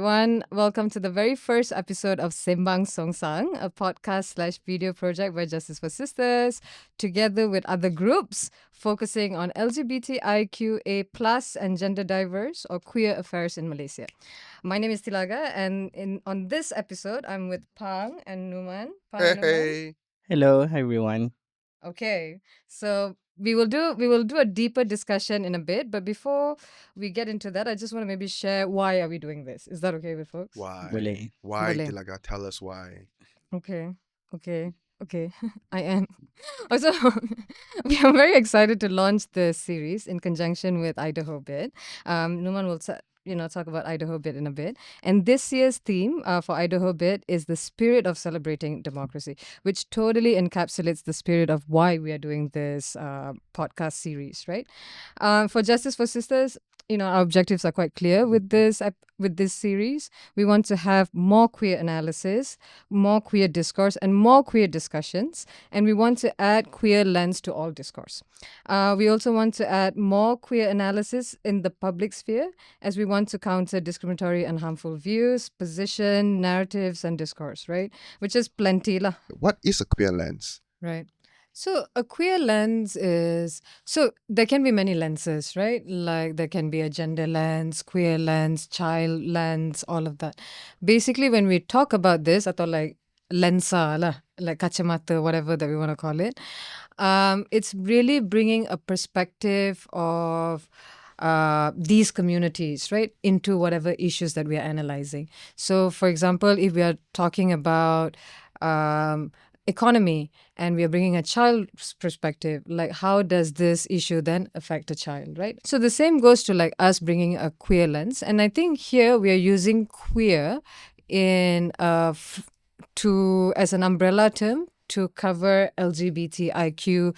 everyone. Welcome to the very first episode of Sembang Songsang, a podcast/video project by Justice for Sisters, together with other groups focusing on LGBTIQA plus and gender diverse or queer affairs in Malaysia. My name is Thilaga, and on this episode, I'm with Pang and Numan. Pang and Numan. Hey. Hello, everyone. Okay, so we will do a deeper discussion in a bit, but before we get into that, I just want to maybe share why are we doing this. Is that okay with folks? Why? Boleh. Why, Boleh. Tilaga? Tell us why. Okay. I am. Also, we are very excited to launch the series in conjunction with IDAHOBIT. Numan will talk about IDAHOBIT in a bit. And this year's theme for IDAHOBIT is the spirit of celebrating democracy, which totally encapsulates the spirit of why we are doing this podcast series, right? For Justice for Sisters, our objectives are quite clear with this series. We want to have more queer analysis, more queer discourse, and more queer discussions. And we want to add queer lens to all discourse. We also want to add more queer analysis in the public sphere, as we want to counter discriminatory and harmful views, position, narratives, and discourse, right? Which is plenty lah. What is a queer lens? Right. So a queer lens is, so there can be many lenses, right? Like there can be a gender lens, queer lens, child lens, all of that. Basically, when we talk about this, atau like lensa lah, like kacamata, whatever that we want to call it, it's really bringing a perspective of these communities, right, into whatever issues that we are analyzing. So, for example, if we are talking about economy and we are bringing a child's perspective, like how does this issue then affect a child, right? So the same goes to like us bringing a queer lens, and I think here we are using queer in as an umbrella term to cover LGBTIQ,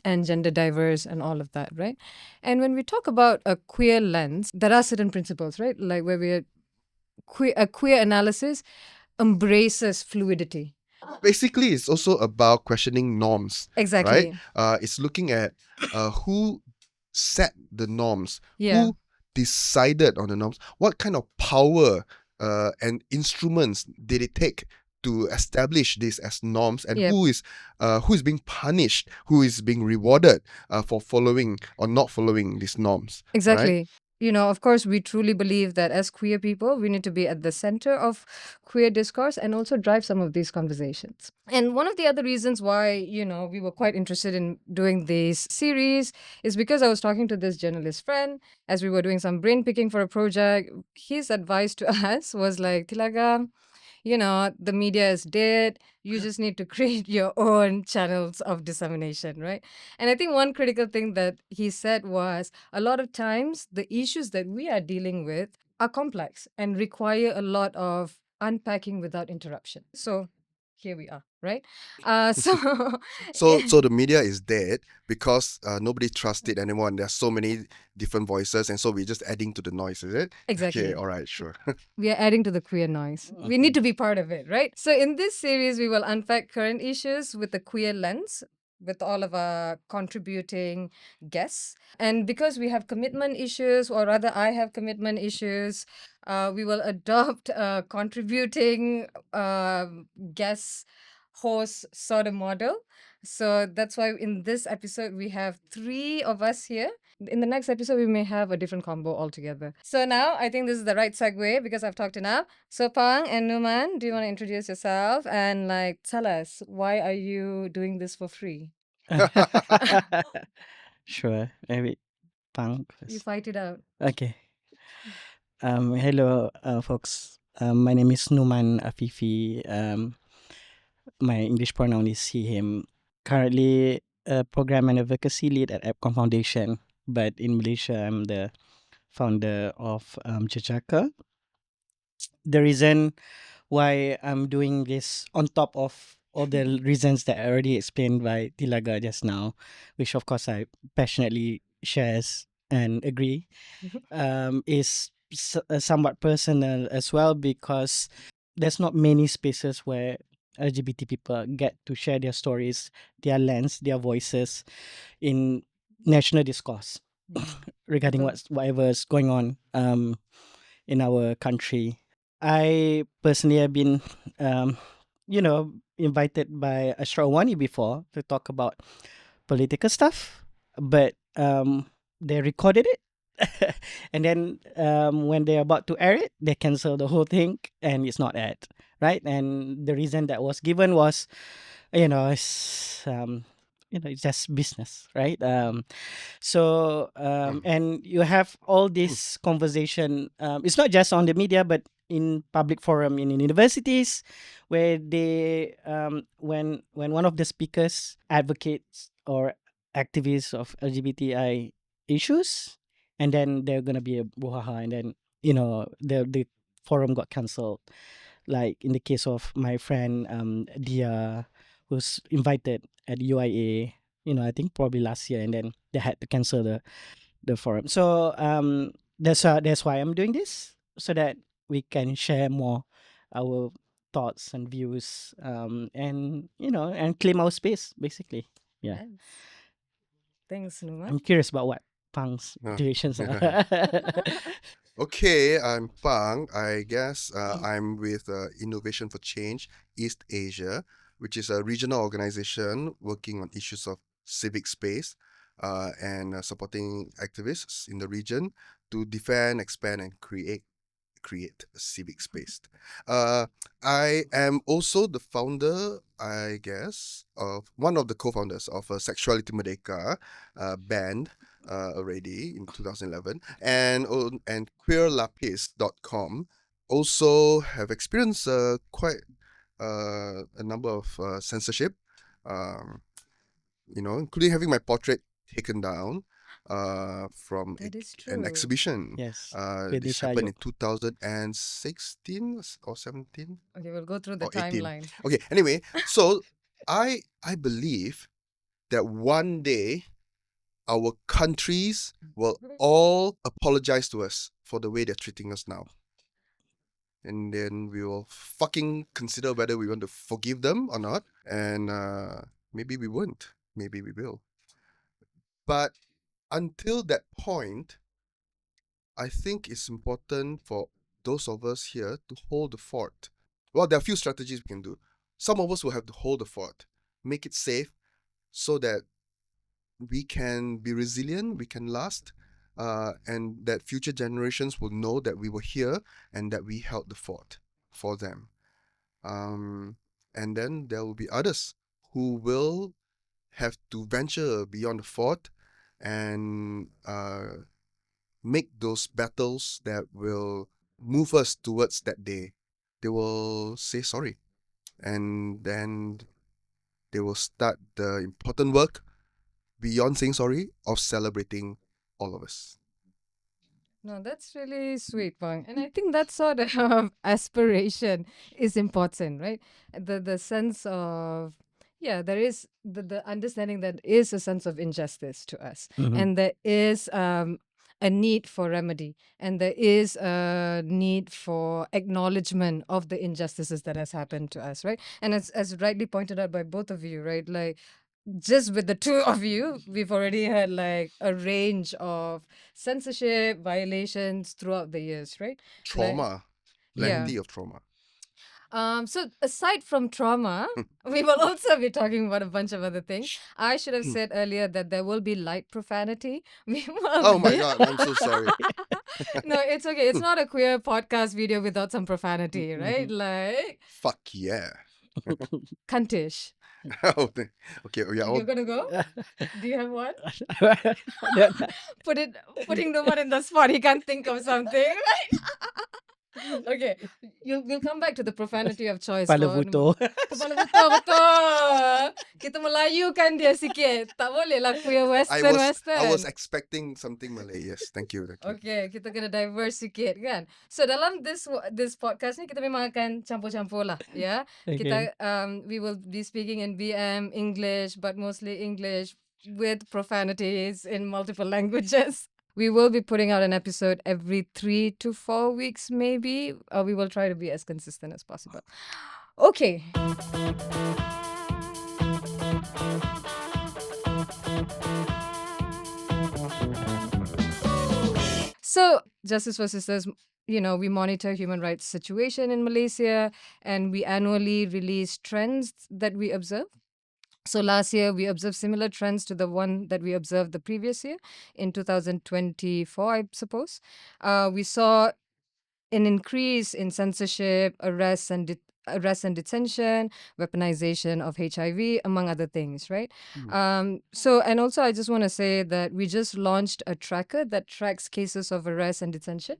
and gender diverse and all of that, right? And when we talk about a queer lens, there are certain principles, right? Like where we are a queer analysis embraces fluidity. Basically, it's also about questioning norms. Exactly. Right? It's looking at who set the norms, Yeah. who decided on the norms, what kind of power and instruments did it take to establish this as norms, and Yep. who is being punished, who is being rewarded for following or not following these norms. Exactly. Of course, we truly believe that as queer people, we need to be at the center of queer discourse and also drive some of these conversations. And one of the other reasons why, we were quite interested in doing this series is because I was talking to this journalist friend as we were doing some brain picking for a project. His advice to us was like, Tilaga, the media is dead. You just need to create your own channels of dissemination, right? And I think one critical thing that he said was a lot of times the issues that we are dealing with are complex and require a lot of unpacking without interruption. So here we are, right? So the media is dead because nobody trusts it anymore, and there's so many different voices, and so we're just adding to the noise, is it? Exactly. Okay, all right, sure. We are adding to the queer noise. We need to be part of it, right? So in this series, we will unpack current issues with a queer lens, with all of our contributing guests. And because we have commitment issues, or rather I have commitment issues, we will adopt a contributing guest host sort of model. So that's why in this episode, we have 3 of us here. In the next episode, we may have a different combo altogether. So now I think this is the right segue because I've talked enough. So Pang and Numan, do you want to introduce yourself and tell us why are you doing this for free? Sure. Maybe Pang You first. fight it out. Okay. Hello, folks. My name is Numan Afifi. My English pronoun is he, him. Currently, a program and advocacy lead at AppCom Foundation. But in Malaysia, I'm the founder of Jejaka. The reason why I'm doing this on top of all the reasons that I already explained by Tilaga just now, which of course I passionately shares and agree, is somewhat personal as well, because there's not many spaces where LGBT people get to share their stories, their lens, their voices in national discourse regarding Betul. whatever is going on in our country. I personally have been, um, invited by Ashra Wani before to talk about political stuff, but they recorded it. And then when they're about to air it, they cancel the whole thing and it's not aired, right? And the reason that was given was, it's it's just business, right? And you have all this conversation. It's not just on the media, but in public forum in universities, where they when one of the speakers advocates or activists of LGBTI issues, and then they're gonna be a brouhaha, and then the forum got cancelled. Like in the case of my friend Dia, who's invited at UIA, I think probably last year, and then they had to cancel the forum. So that's why I'm doing this, so that we can share more our thoughts and views, and and claim our space basically. Yeah. Yes. Thanks, Numan. I'm curious about what Pang's Yeah. situations are. Okay, I'm Pang. I guess I'm with Innovation for Change East Asia, which is a regional organization working on issues of civic space and supporting activists in the region to defend, expand, and create a civic space. I am also the founder, I guess, of one of the co-founders of Sexuality Merdeka band already in 2011, and queerlapis.com. Also have experienced quite a number of censorship, including having my portrait taken down from That is an true. exhibition. Yes. This happened in 2016 or 17 Okay, we'll go through the or 18. timeline. Okay, anyway, so I believe that one day our countries will all apologize to us for the way they're treating us now. And then we will fucking consider whether we want to forgive them or not. And maybe we won't. Maybe we will. But until that point, I think it's important for those of us here to hold the fort. Well, there are a few strategies we can do. Some of us will have to hold the fort, make it safe so that we can be resilient, we can last, and that future generations will know that we were here and that we held the fort for them. And then there will be others who will have to venture beyond the fort and make those battles that will move us towards that day. They will say sorry, and then they will start the important work beyond saying sorry of celebrating all of us. No, that's really sweet, Pang. And I think that sort of aspiration is important, right? The sense of, there is the understanding that is a sense of injustice to us. Mhm. And there is a need for remedy. And there is a need for acknowledgement of the injustices that has happened to us, right? And as rightly pointed out by both of you, right? Like, just with the two of you, we've already had like a range of censorship violations throughout the years, right? Trauma, plenty of trauma. So aside from trauma, we will also be talking about a bunch of other things. I should have said earlier that there will be light profanity. We will Oh my be- god, I'm so sorry. No, it's okay. It's not a queer podcast video without some profanity, right? Like Fuck yeah. cuntish. Oh, okay, yeah. You're gonna go? Do you have one? Yeah. Putting the one in the spot. He can't think of something. Okay, we'll come back to the profanity of choice. Kepala for- buto. Kepala buta, betul. Kita melayukan dia sikit. Tak boleh lah queer western. I was expecting something Malay. Yes, thank you. Okay, kita kena diverse sikit kan. So dalam this podcast ni kita memang akan campur-campur lah, ya. Kita we will be speaking in BM English, but mostly English with profanities in multiple languages. We will be putting out an episode every 3 to 4 weeks, maybe. We will try to be as consistent as possible. Okay. So, Justice for Sisters we monitor human rights situation in Malaysia, and we annually release trends that we observe. So last year we observed similar trends to the one that we observed the previous year in 2024, I suppose. We saw an increase in censorship, arrests and detention, weaponization of HIV, among other things, right? And also I just want to say that we just launched a tracker that tracks cases of arrest and detention.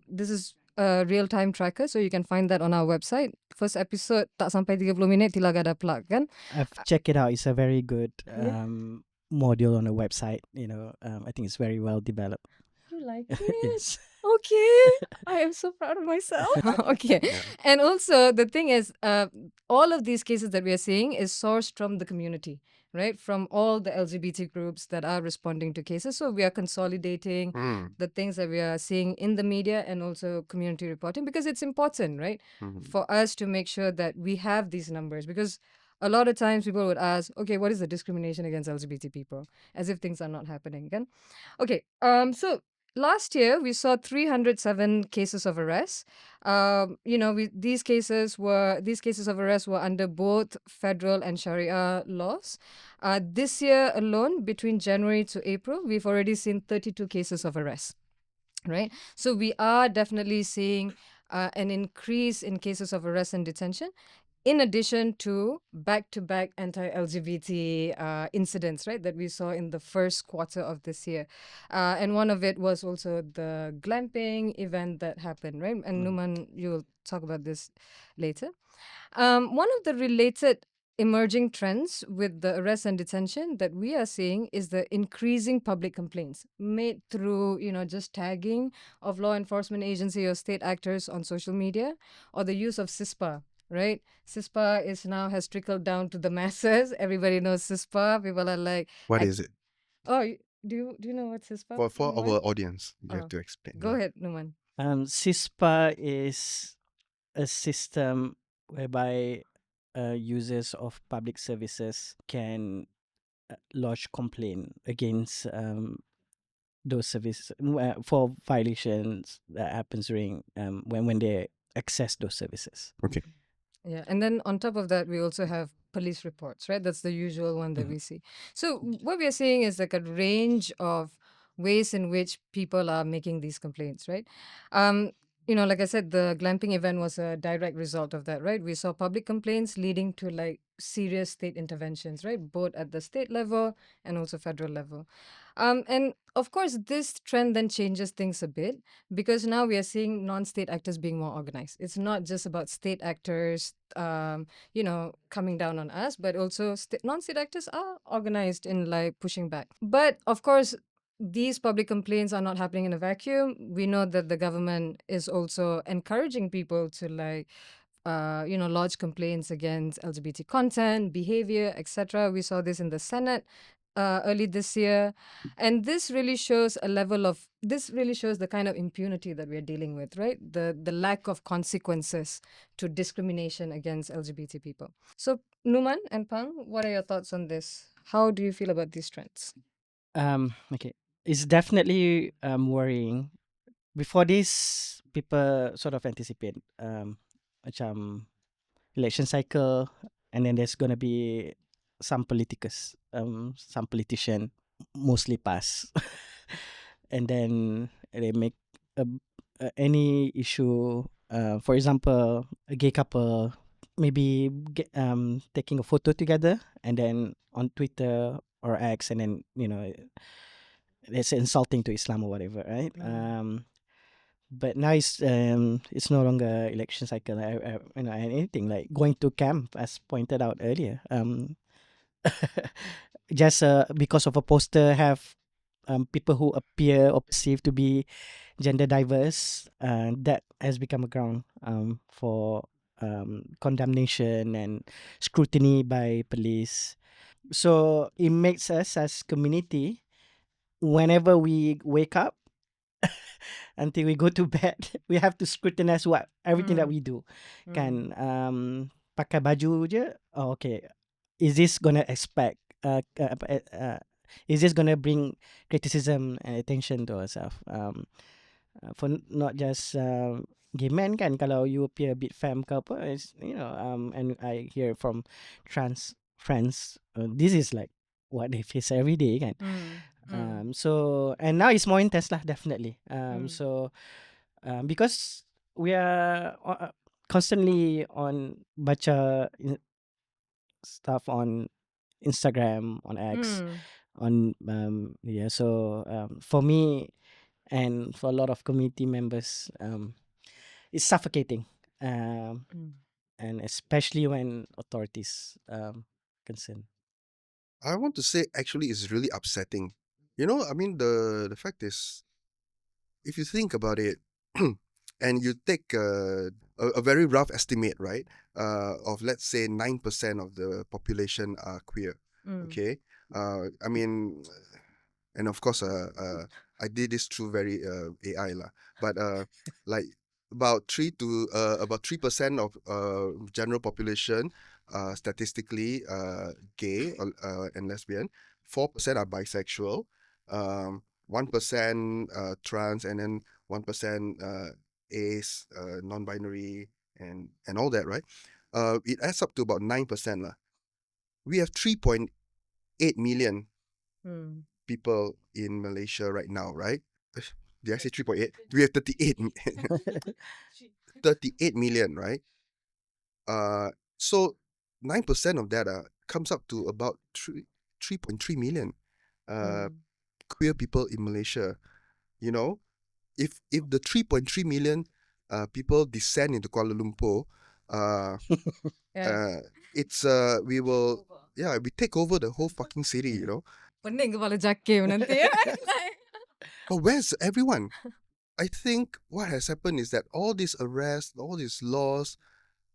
This is a real-time tracker, so you can find that on our website. First episode, tak sampai 30 minit, thilaga dah plug, kan? I've checked it out. It's a very good Yeah. module on the website. I think it's very well developed. You like it? Yes. Okay, I am so proud of myself. Okay, Yeah. and also the thing is, all of these cases that we are seeing is sourced from the community, right? From all the LGBT groups that are responding to cases. So we are consolidating the things that we are seeing in the media and also community reporting, because it's important, right, for us to make sure that we have these numbers. Because a lot of times people would ask, okay, what is the discrimination against LGBT people, as if things are not happening again. Okay, so last year we saw 307 cases of arrest. These cases of arrest were under both federal and Sharia laws. This year alone, between January to April, we've already seen 32 cases of arrest. Right, so we are definitely seeing an increase in cases of arrest and detention, in addition to back-to-back anti-LGBT incidents, right, that we saw in the first quarter of this year. And one of it was also the glamping event that happened, right? And Numan, you will talk about this later. One of the related emerging trends with the arrest and detention that we are seeing is the increasing public complaints made through, just tagging of law enforcement agency or state actors on social media, or the use of CISPA, right? CISPA has trickled down to the masses. Everybody knows CISPA. People are like, What is it? oh, do you know what CISPA? For Numan? our audience, you Oh, have to explain. Go ahead, Numan. CISPA is a system whereby users of public services can lodge complaint against those services for violations that happens during when they access those services. Okay. Yeah, and then on top of that, we also have police reports, right? That's the usual one that we see. So what we are seeing is like a range of ways in which people are making these complaints, right? Like I said, the glamping event was a direct result of that, right? We saw public complaints leading to like serious state interventions, right? Both at the state level and also federal level. And of course, this trend then changes things a bit, because now we are seeing non-state actors being more organized. It's not just about state actors, coming down on us, but also non-state actors are organized in like pushing back. But of course, these public complaints are not happening in a vacuum. We know that the government is also encouraging people to lodge complaints against LGBT content, behavior, etc. We saw this in the Senate early this year, and this really shows the kind of impunity that we're dealing with, right? The lack of consequences to discrimination against LGBT people. So Numan and Pang, what are your thoughts on this? How do you feel about these trends? Okay, it's definitely worrying. Before this, people sort of anticipate macam election cycle, and then there's gonna be some some politician, mostly pass, and then they make any issue. For example, a gay couple maybe taking a photo together, and then on Twitter or X, and then it's insulting to Islam or whatever, right? But now it's no longer election cycle. And anything like going to camp, as pointed out earlier. Just because of a poster have people who appear or perceive to be gender diverse, that has become a ground for condemnation and scrutiny by police. So it makes us as community, whenever we wake up until we go to bed, we have to scrutinize everything that we do. Kan pakai baju je, oh, okay, is this gonna is this gonna bring criticism and attention to ourselves? for not just gay men kan, kalau you appear a bit femme ke apa, and I hear from trans friends, this is like what they face every day kan. So and now it's more intense lah, definitely. So because we are constantly on baca stuff on Instagram, on X, on so for me and for a lot of community members, it's suffocating, and especially when authorities concerned. I want to say actually it's really upsetting. You know, I mean the fact is, if you think about it, and you take a very rough estimate, right, of let's say 9% of the population are queer. Okay, I mean, and of course, I did this through very AI lah, but like about 3% of general population, statistically gay and lesbian. 4% are bisexual. 1% trans, and then 1% ace, non-binary, and all that, right? It adds up to about 9% lah. We have 3.8 million people in Malaysia right now, right? Did I say 3.8? We have 38 million, right? So 9% of that comes up to about 3.3 million queer people in Malaysia. You know, if the 3.3 million people descend into Kuala Lumpur, it's we will we take over the whole fucking city, you know. Pening kepala jakim nanti. But where's everyone? I think what has happened is that all these arrests, all these laws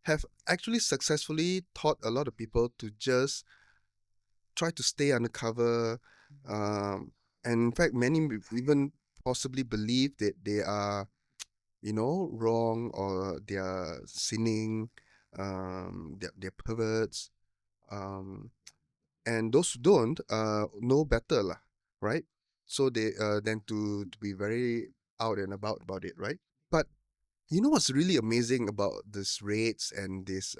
have actually successfully taught a lot of people to just try to stay undercover. And in fact, many even possibly believe that they are, you know, wrong, or they are sinning, they're perverts. And those who don't know better lah, right? So they tend to be very out and about it, right? But you know what's really amazing about these raids and these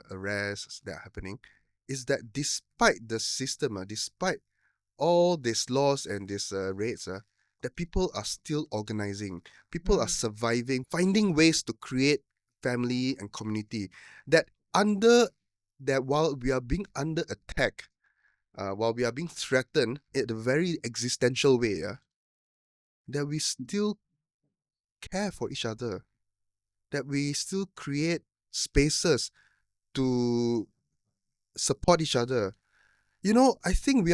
arrests that are happening is that despite the system, despite all these laws and these raids, that people are still organizing. People are surviving, finding ways to create family and community. That while we are being under attack, while we are being threatened in a very existential way, that we still care for each other, that we still create spaces to support each other. You know, I think we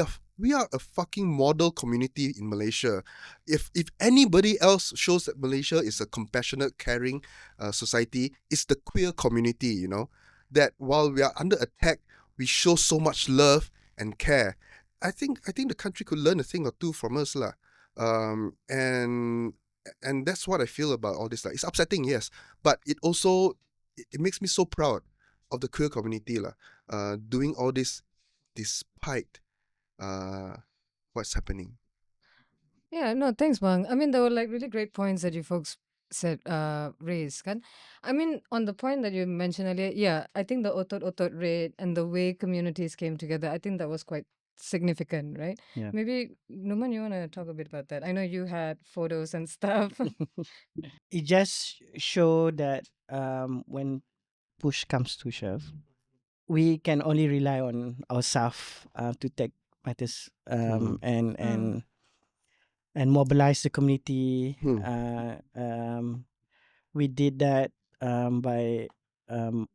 are a fucking model community in Malaysia. If anybody else shows that Malaysia is a compassionate, caring society, it's the queer community, you know. That while we are under attack, we show so much love and care. I think the country could learn a thing or two from us lah. And that's what I feel about all this lah. It's upsetting, yes, but it also it makes me so proud of the queer community lah. Doing all this despite what's happening. Yeah, no, thanks, Bang. I mean, there were like really great points that you folks said, raised, kan? I mean, on the point that you mentioned earlier, yeah, I think the otot rate and the way communities came together, I think that was quite significant, right? Yeah. Maybe, Numan, you want to talk a bit about that? I know you had photos and stuff. It just show that when push comes to shove, we can only rely on ourselves to take matters and mobilize the community. We did that by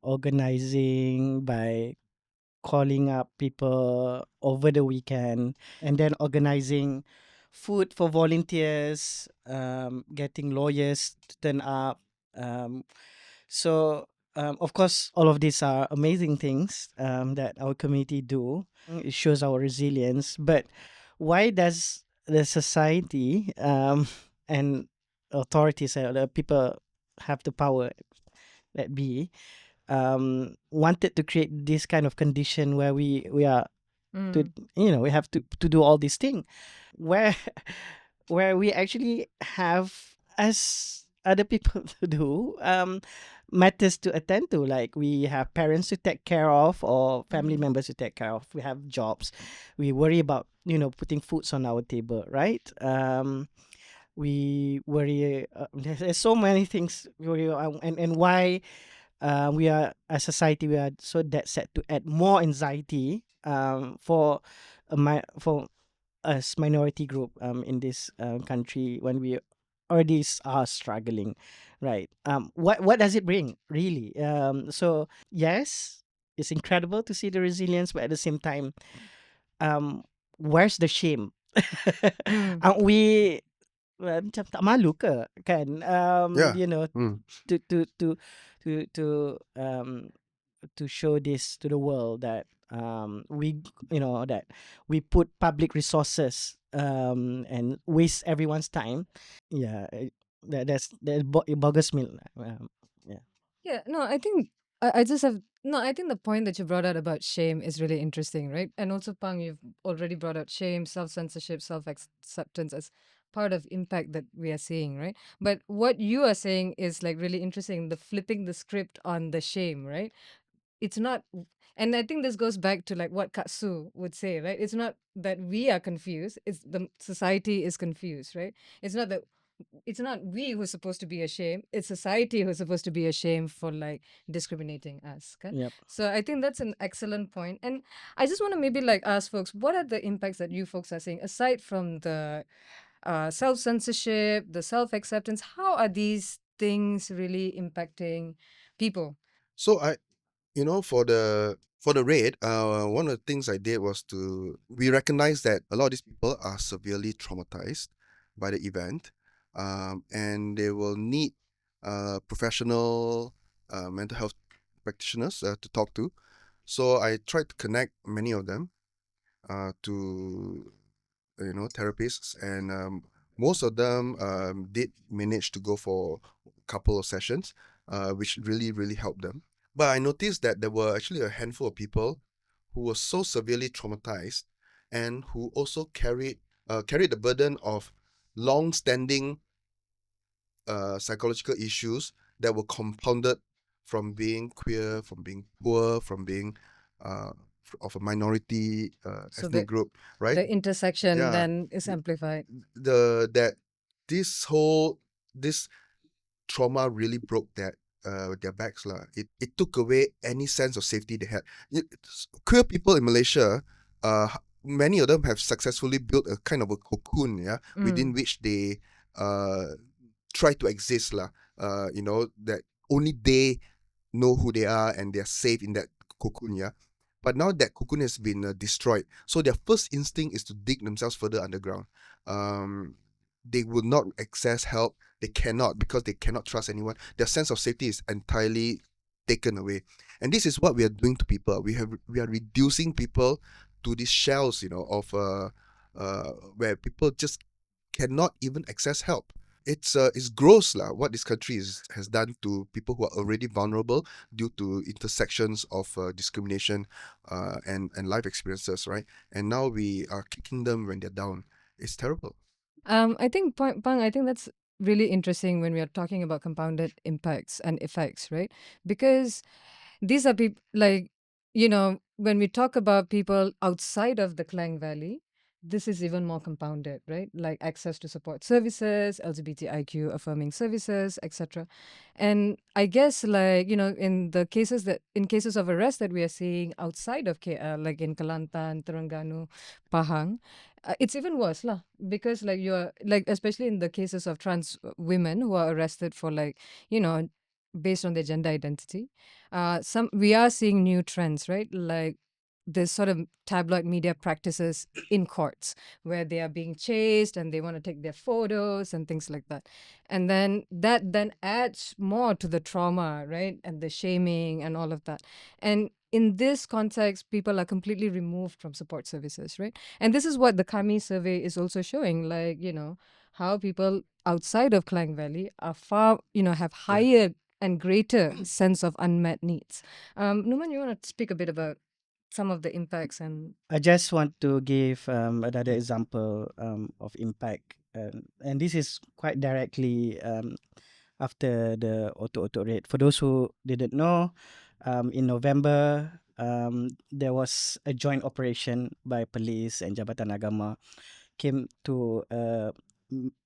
organizing, by calling up people over the weekend, and then organizing food for volunteers, getting lawyers to turn up. So of course, all of these are amazing things that our community do. It shows our resilience. But why does the society and authorities, the people have the power that be, wanted to create this kind of condition where we are to, we have to do all these things where we actually have as other people do, matters to attend to. Like we have parents to take care of or family members to take care of. We have jobs. We worry about, putting foods on our table, right? We worry. There's so many things we worry about, and why we are as society we are so dead set to add more anxiety for for us minority group in this country when we already are struggling, right? What does it bring really? So yes, it's incredible to see the resilience, but at the same time, um where's the shame? Mm. We macam tak malu ke kan, Yeah. Mm. to to show this to the world that that we put public resources and waste everyone's time. Yeah, it boggles me. Yeah. Yeah, no, I think I just have no. I think the point that you brought out about shame is really interesting, right? And also, Pang, you've already brought out shame, self censorship, self acceptance as part of impact that we are seeing, right? But what you are saying is like really interesting. The flipping the script on the shame, right? It's not, and I think this goes back to like what Katsu would say, right? It's not that we are confused; it's the society is confused, right? It's not that it's not we who's supposed to be ashamed, it's society who's supposed to be ashamed for like discriminating us, okay? Yep. So I think that's an excellent point, and I just want to maybe like ask folks, what are the impacts that you folks are seeing aside from the self-censorship, the self-acceptance? How are these things really impacting people? So for the raid, one of the things I did was we recognize that a lot of these people are severely traumatized by the event, and they will need professional mental health practitioners to talk to. So I tried to connect many of them to therapists, and most of them did manage to go for a couple of sessions, which really helped them. But I noticed that there were actually a handful of people who were so severely traumatized and who also carried the burden of long-standing psychological issues that were compounded from being queer, from being poor, from being of a minority So ethnic group, right? the intersection Yeah, then is amplified. that this trauma really broke their backs lah. It took away any sense of safety they had. Queer people in Malaysia, many of them have successfully built a kind of a cocoon, within which they try to exist lah. That only they know who they are and they're safe in that cocoon, yeah. But now that cocoon has been destroyed, so their first instinct is to dig themselves further underground. They will not access help. They cannot, because they cannot trust anyone. Their sense of safety is entirely taken away, and this is what we are doing to people. We are reducing people to these shells, of where people just cannot even access help. It's gross lah what this country has done to people who are already vulnerable due to intersections of discrimination and life experiences, right? And now we are kicking them when they're down. It's terrible. I think, Pang, I think that's really interesting when we are talking about compounded impacts and effects, right? Because these are people like, when we talk about people outside of the Klang Valley, this is even more compounded, right? Like access to support services, LGBTIQ affirming services, etc. And I guess, like, in cases of arrest that we are seeing outside of KL, like in Kelantan, Terengganu, Pahang, it's even worse lah, because like you're like, especially in the cases of trans women who are arrested for like, based on their gender identity. Some we are seeing new trends, right? Like this sort of tabloid media practices in courts where they are being chased and they want to take their photos and things like that. And then that then adds more to the trauma, right? And the shaming and all of that. And in this context, people are completely removed from support services, right? And this is what the Kami survey is also showing, like, how people outside of Klang Valley are far, have higher and greater sense of unmet needs. Numan, you want to speak a bit about some of the impacts and I just want to give another example of impact And this is quite directly after the Otok-Otok raid. For those who didn't know, in November, there was a joint operation by police and Jabatan Agama came to a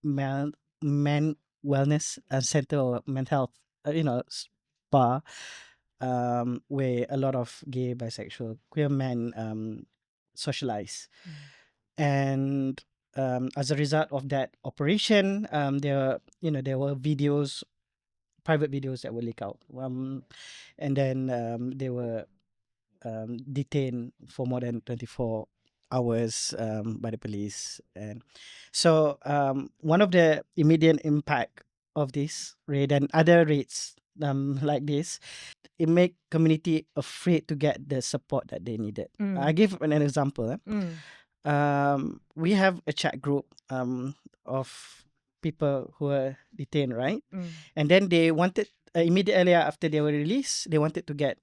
men wellness center or mental health, spa, where a lot of gay, bisexual, queer men socialize. And as a result of that operation, there were videos, private videos that were leaked out. And then they were detained for more than 24 hours by the police. And so one of the immediate impact of this raid and other raids like this, it make community afraid to get the support that they needed. I give an example. We have a chat group of people who are detained, right? And then they wanted immediately after they were released, they wanted to get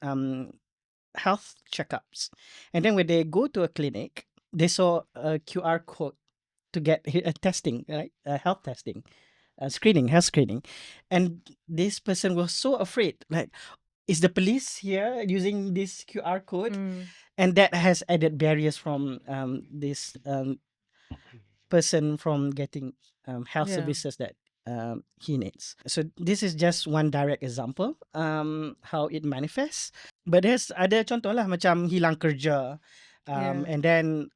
health checkups. And then when they go to a clinic, they saw a QR code to get a testing, right? Health testing, health screening. And this person was so afraid, like, is the police here using this QR code? And that has added barriers from this person from getting health services that he needs. So this is just one direct example how it manifests. But there's other contoh lah, macam hilang kerja, and then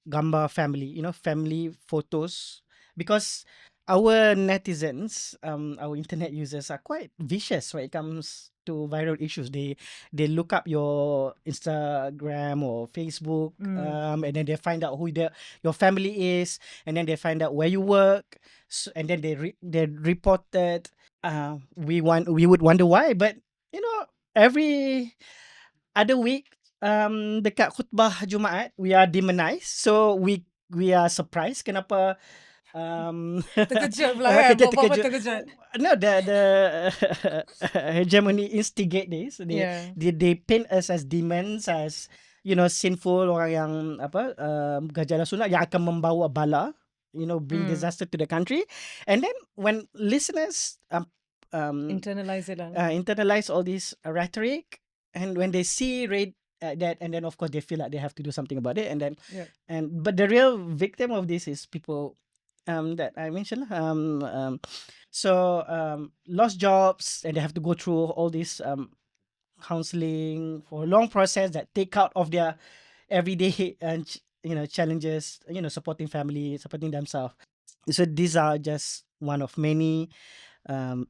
gambar family, family photos, because our netizens, our internet users are quite vicious when it comes to viral issues. They look up your Instagram or Facebook, and then they find out who your family is, and then they find out where you work, and then they reported. We would wonder why, but every other week, dekat khutbah Jumaat, we are demonized. So we are surprised kenapa terkejut pula kan, kita buat apa terkejut. terkejut. No, the hegemony instigate this. They paint us as demons, as sinful, orang yang gajah sunat yang akan membawa bala, bring disaster to the country. And then when listeners internalize all this rhetoric, and when they see raid that, and then of course they feel like they have to do something about it, and then but the real victim of this is people that I mentioned. So lost jobs, and they have to go through all this counseling for a long process that take out of their everyday challenges, supporting family, supporting themselves. So these are just one of many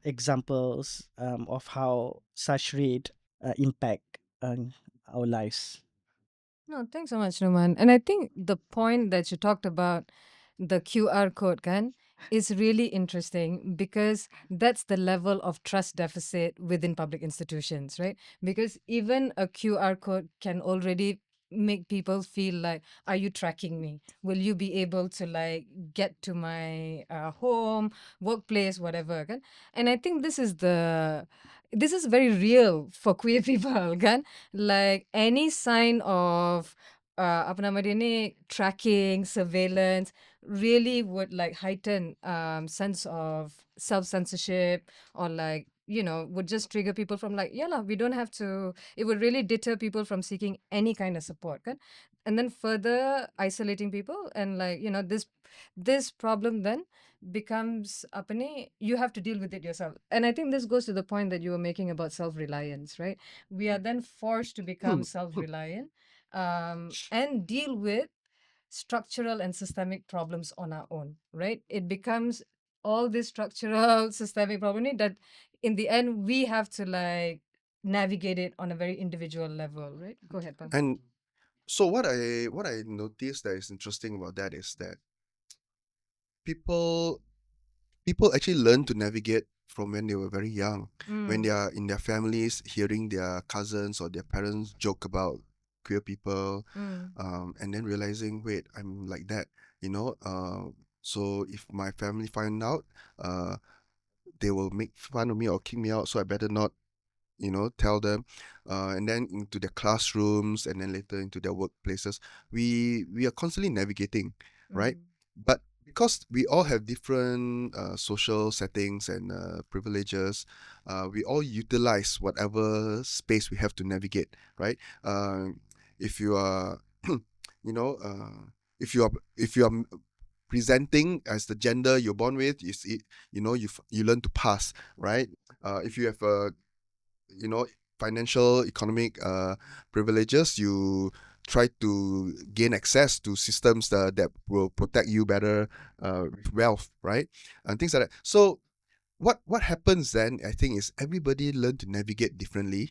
examples of how such raid impact our lives. No, thanks so much, Numan. And I think the point that you talked about, the QR code, kan, is really interesting because that's the level of trust deficit within public institutions, right? Because even a QR code can already make people feel like, are you tracking me? Will you be able to like get to my home, workplace, whatever, kan? And I think this is very real for queer people, kan? Like any sign of apa nama dia ni, tracking, surveillance really would like heighten sense of self-censorship, or like, would just trigger people from like, we don't have to, it would really deter people from seeking any kind of support, kan? And then further isolating people, and like, this problem then becomes apa ni, you have to deal with it yourself. And I think this goes to the point that you were making about self-reliance, right? We are then forced to become self-reliant and deal with structural and systemic problems on our own, right? It becomes all this structural systemic problem that in the end we have to like navigate it on a very individual level, right? Go ahead, Pam. And so what I noticed that is interesting about that is that people actually learn to navigate from when they were very young. When they are in their families, hearing their cousins or their parents joke about queer people, and then realizing, wait, I'm like that, so if my family find out, they will make fun of me or kick me out, so I better not tell them. And then into their classrooms, and then later into their workplaces, we are constantly navigating, right? But because we all have different social settings and privileges, we all utilize whatever space we have to navigate, right? If you are, you know, if you are presenting as the gender you're born with, you see, you learn to pass, right? If you have you know financial economic privileges, you try to gain access to systems that will protect you better with wealth, right? And things like that. So what happens then, I think, is everybody learn to navigate differently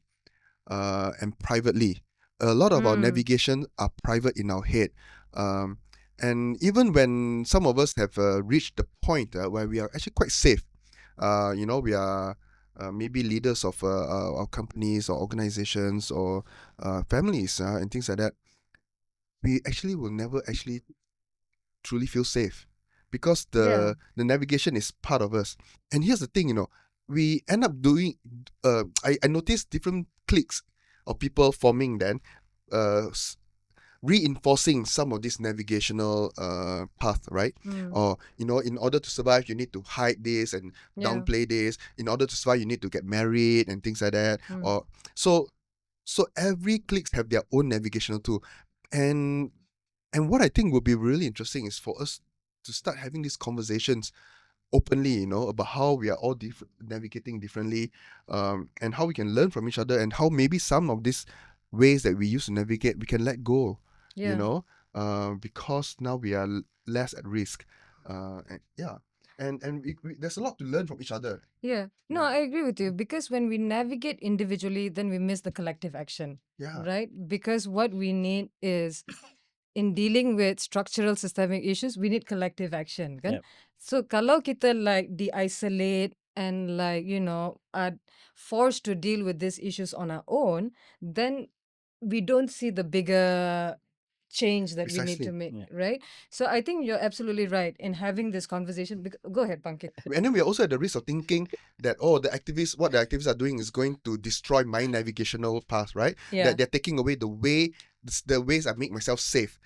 and privately. A lot of our navigation are private in our head. And even when some of us have reached the point where we are actually quite safe, we are maybe leaders of our companies or organizations or families and things like that, we actually will never actually truly feel safe because Yeah. the navigation is part of us. And here's the thing, we end up doing. I noticed different cliques of people forming then, reinforcing some of this navigational path, right? Or in order to survive, you need to hide this and downplay this. In order to survive, you need to get married and things like that. Or so every cliques have their own navigational tool, and what I think will be really interesting is for us to start having these conversations openly, about how we are all navigating differently, and how we can learn from each other, and how maybe some of these ways that we used to navigate we can let go, because now we are less at risk, and there's a lot to learn from each other. Yeah. No, I agree with you because when we navigate individually, then we miss the collective action. Yeah. Right? Because what we need is in dealing with structural systemic issues, we need collective action. Kan? Yep. So kalau kita like de-isolate and are forced to deal with these issues on our own, then we don't see the bigger change that we need to Precisely. make, Yeah. right? So I think you're absolutely right in having this conversation. Go ahead, Pankit. And then we are also at the risk of thinking that what the activists are doing is going to destroy my navigational path, right? Yeah. That they're taking away the ways I make myself safe,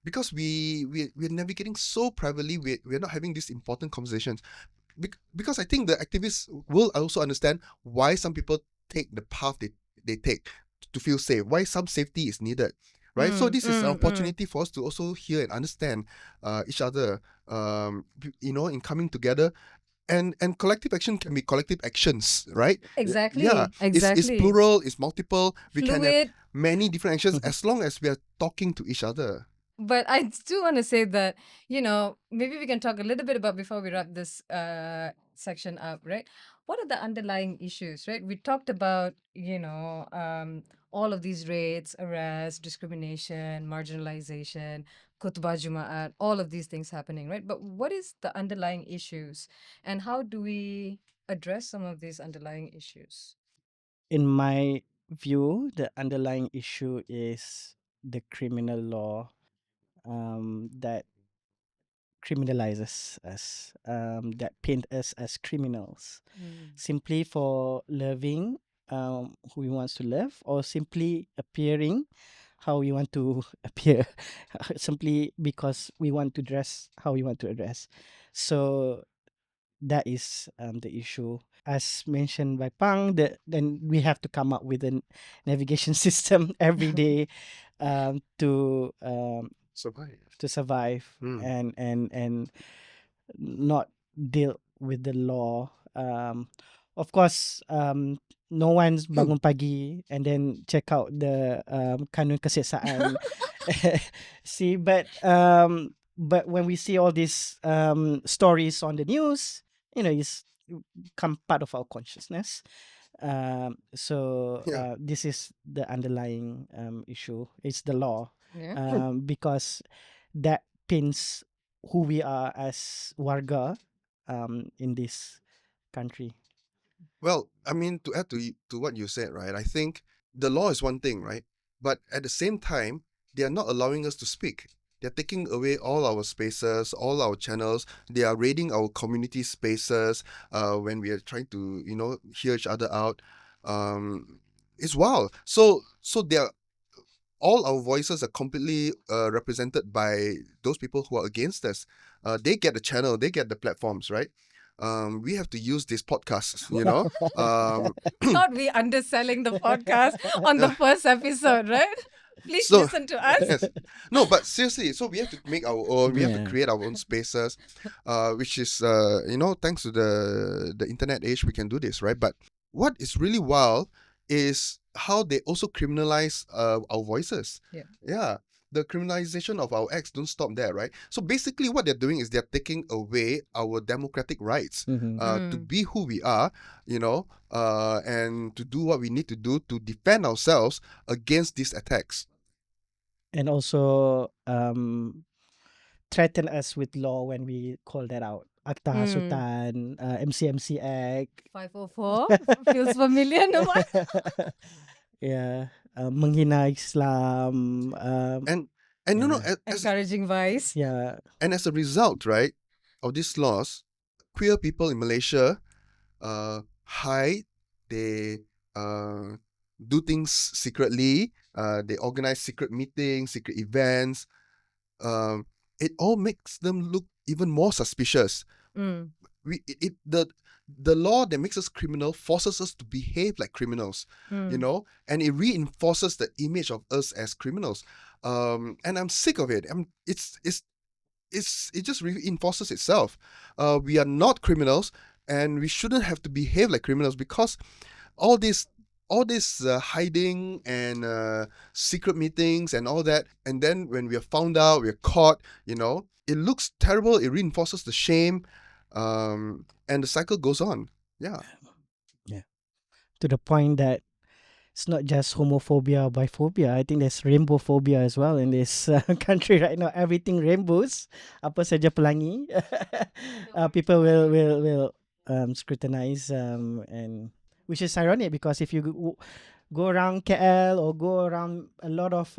because we're navigating so privately, we're not having these important conversations. Because I think the activists will also understand why some people take the path they take to feel safe, why some safety is needed, right? So this is an opportunity for us to also hear and understand each other, in coming together. And collective action can be collective actions, right? Exactly. Yeah, Exactly. it's plural, it's multiple. We can have Fluid. many different actions as long as we are talking to each other. But I still want to say that, maybe we can talk a little bit about before we wrap this section up, right? What are the underlying issues, right? We talked about, all of these rates, arrest, discrimination, marginalization, khutbah Jumaat, all of these things happening, right? But what is the underlying issues and how do we address some of these underlying issues? In my view, the underlying issue is the criminal law that criminalizes us, that paint us as criminals simply for loving who we wants to love, or simply appearing how we want to appear, simply because we want to dress how we want to dress. So that is the issue. As mentioned by Pang, then we have to come up with a navigation system every day to Survive. survive and not deal with the law. Of course, no one's bangun pagi and then check out the kanun kesihatan. See, but when we see all these stories on the news, it's become part of our consciousness. So Yeah. this is the underlying issue. It's the law, Yeah. because that pins who we are as warga in this country. Well, I mean, to add to what you said, right? I think the law is one thing, right? But at the same time, they are not allowing us to speak. They're taking away all our spaces, all our channels. They are raiding our community spaces when we are trying to, hear each other out. It's wild. So they are all our voices are completely represented by those people who are against us. They get the channel, they get the platforms, right? We have to use these podcasts, you know. Not we underselling the podcast on the first episode, right? Please So listen to us. yes, no, but seriously, so we have to make our own. We have to Yeah. create our own spaces, which is thanks to the internet age, we can do this, right? But what is really wild is how they also criminalize our voices. Yeah. The criminalization of our acts don't stop there, right? So basically, what they're doing is they're taking away our democratic rights to be who we are, and to do what we need to do to defend ourselves against these attacks. And also threaten us with law when we call that out. Akta Hasutan, MCMC Act. 504 feels familiar, Numan? Yeah. Menghina Islam. And Yeah. Encouraging vice. Yeah. and as a result, right, of these laws, queer people in Malaysia hide, they do things secretly, they organize secret meetings, secret events. It all makes them look even more suspicious. Mm. The law that makes us criminal forces us to behave like criminals, and it reinforces the image of us as criminals. And I'm sick of it. It just reinforces itself. We are not criminals, and we shouldn't have to behave like criminals, because all this hiding and secret meetings and all that, and then when we are found out, we are caught, it looks terrible. It reinforces the shame, and the cycle goes on. Yeah. To the point that it's not just homophobia or biphobia. I think there's rainbow phobia as well in this country right now. Everything rainbows, apa saja pelangi. People will scrutinize, and which is ironic, because if you go around KL or go around a lot of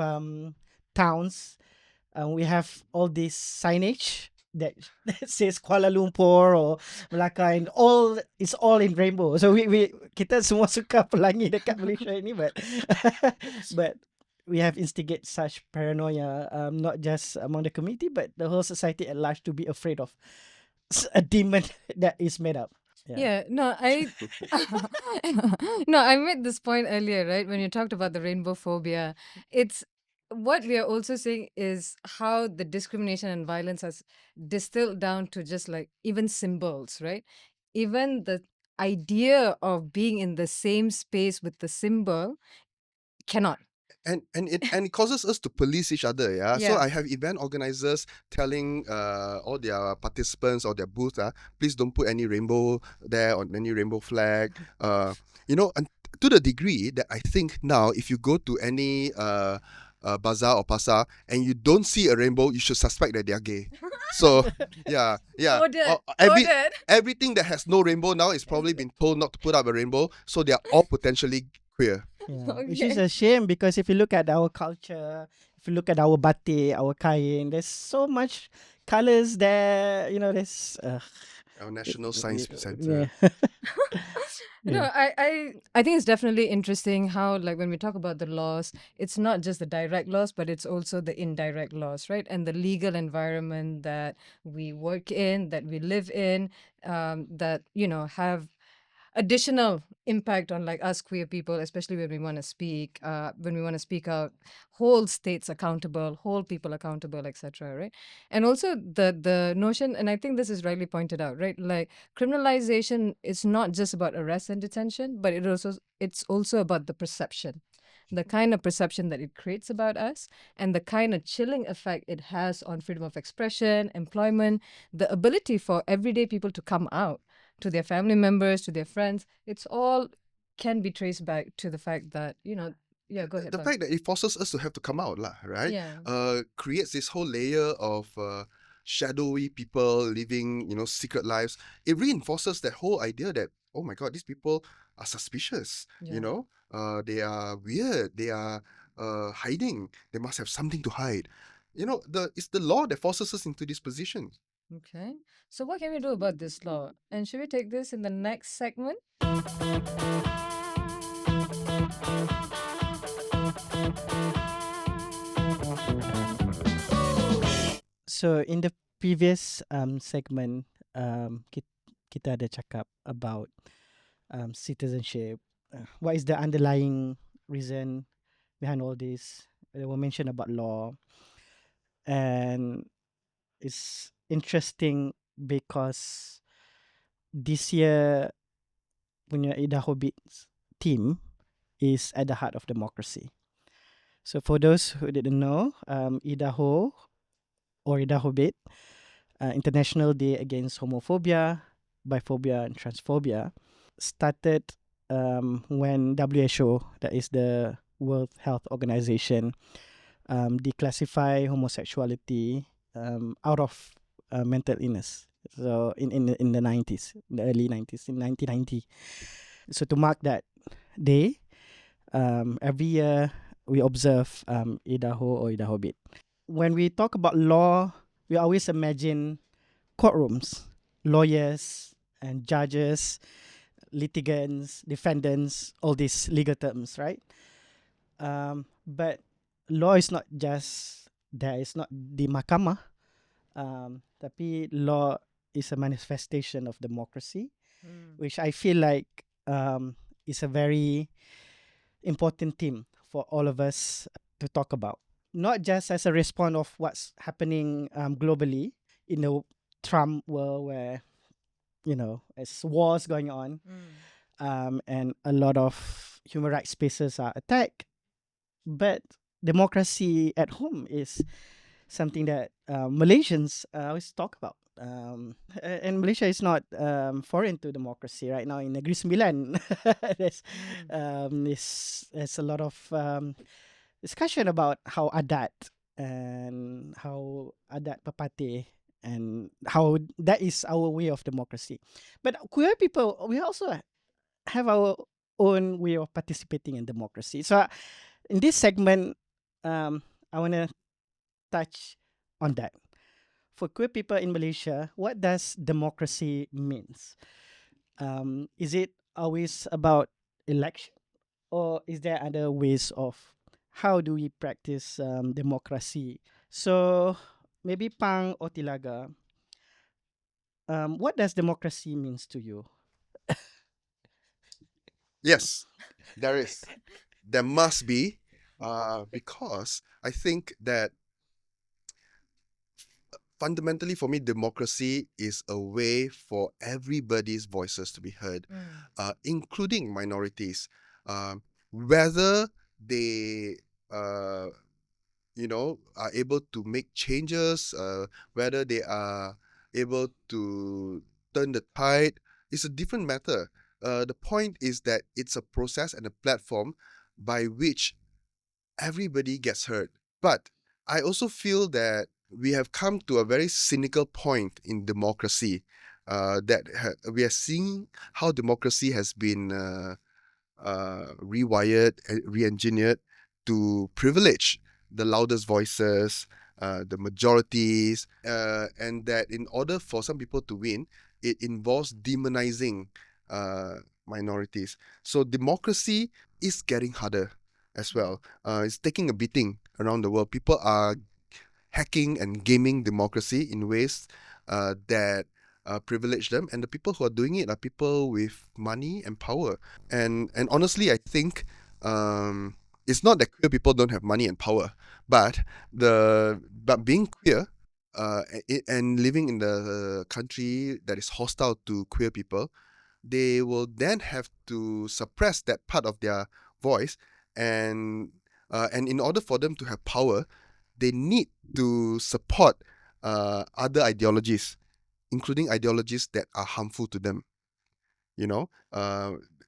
towns, we have all this signage that says Kuala Lumpur or Melaka, and it's all in rainbow. So we kita semua suka pelangi dekat Malaysia ni, but but we have instigate such paranoia, not just among the community, but the whole society at large, to be afraid of a demon that is made up. Yeah, no, I made this point earlier, right? When you talked about the rainbow phobia, it's what we are also saying is how the discrimination and violence has distilled down to just like even symbols, right? Even the idea of being in the same space with the symbol cannot. And it causes us to police each other. So Yeah. I have event organizers telling all their participants or their booth, please don't put any rainbow there or any rainbow flag. And to the degree that I think now, if you go to any bazaar or pasar and you don't see a rainbow, you should suspect that they are gay. So yeah. Coded. Everything that has no rainbow now is probably been told not to put up a rainbow, so they are all potentially queer. Yeah. Which is a shame, because if you look at our culture, if you look at our batik, our kain, there's so much colors there. There's Our National Science Center. yeah. No, I think it's definitely interesting how, like, when we talk about the laws, it's not just the direct laws, but it's also the indirect laws, right? And the legal environment that we work in, that we live in, that have additional impact on like us queer people, especially when we want to speak, out, hold states accountable, hold people accountable, etc. Right? And also the notion, and I think this is rightly pointed out, right? Like criminalization is not just about arrest and detention, but it's also about the perception. The kind of perception that it creates about us, and the kind of chilling effect it has on freedom of expression, employment, the ability for everyday people to come out to their family members, to their friends. It's all can be traced back to the fact that, yeah, go ahead. The fact that it forces us to have to come out, right? Yeah. Creates this whole layer of shadowy people living, secret lives. It reinforces that whole idea that, oh my God, these people are suspicious. Yeah. They are weird. They are hiding. They must have something to hide. It's the law that forces us into this position. Okay. So what can we do about this law? And should we take this in the next segment? So in the previous segment, kita ada cakap about citizenship. What is the underlying reason behind all this? They were mentioned about law, and it's interesting because this year punya IDAHOBIT team is at the heart of democracy. So for those who didn't know, IDAHO or IDAHOBIT, International Day Against Homophobia, Biphobia and Transphobia, started when WHO, that is the World Health Organization, declassify homosexuality out of mental illness. So in the 90s, the early 90s, in 1990. So to mark that day, every year we observe IDAHO or IDAHOBIT. When we talk about law, we always imagine courtrooms, lawyers and judges, litigants, defendants, all these legal terms, right? But law is not just there. It's not di mahkamah. Tapi law is a manifestation of democracy, which I feel like is a very important theme for all of us to talk about. Not just as a response of what's happening globally in the Trump world where, you know, there's wars going on and a lot of human rights spaces are attacked. But democracy at home is something that Malaysians always talk about. And Malaysia is not foreign to democracy. Right now in Negeri Sembilan, there's a lot of discussion about how adat and how adat pepatih and how that is our way of democracy. But queer people, we also have our own way of participating in democracy. So in this segment, I want to touch on that. For queer people in Malaysia, what does democracy means? Is it always about election, or is there other ways of how do we practice democracy? So maybe Pang or Thilaga, what does democracy means to you? Yes, there is. There must be, because I think that fundamentally for me, democracy is a way for everybody's voices to be heard, including minorities, whether they, are able to make changes, whether they are able to turn the tide, is a different matter. The point is that it's a process and a platform by which everybody gets heard. But I also feel that we have come to a very cynical point in democracy, we are seeing how democracy has been rewired and re-engineered to privilege the loudest voices, the majorities, and that in order for some people to win, it involves demonizing minorities. So democracy is getting harder as well. It's taking a beating around the world. People are hacking and gaming democracy in ways that privilege them, and the people who are doing it are people with money and power. And honestly, I think it's not that queer people don't have money and power, but being queer and living in the country that is hostile to queer people, they will then have to suppress that part of their voice, and in order for them to have power, they need to support other ideologies, including ideologies that are harmful to them.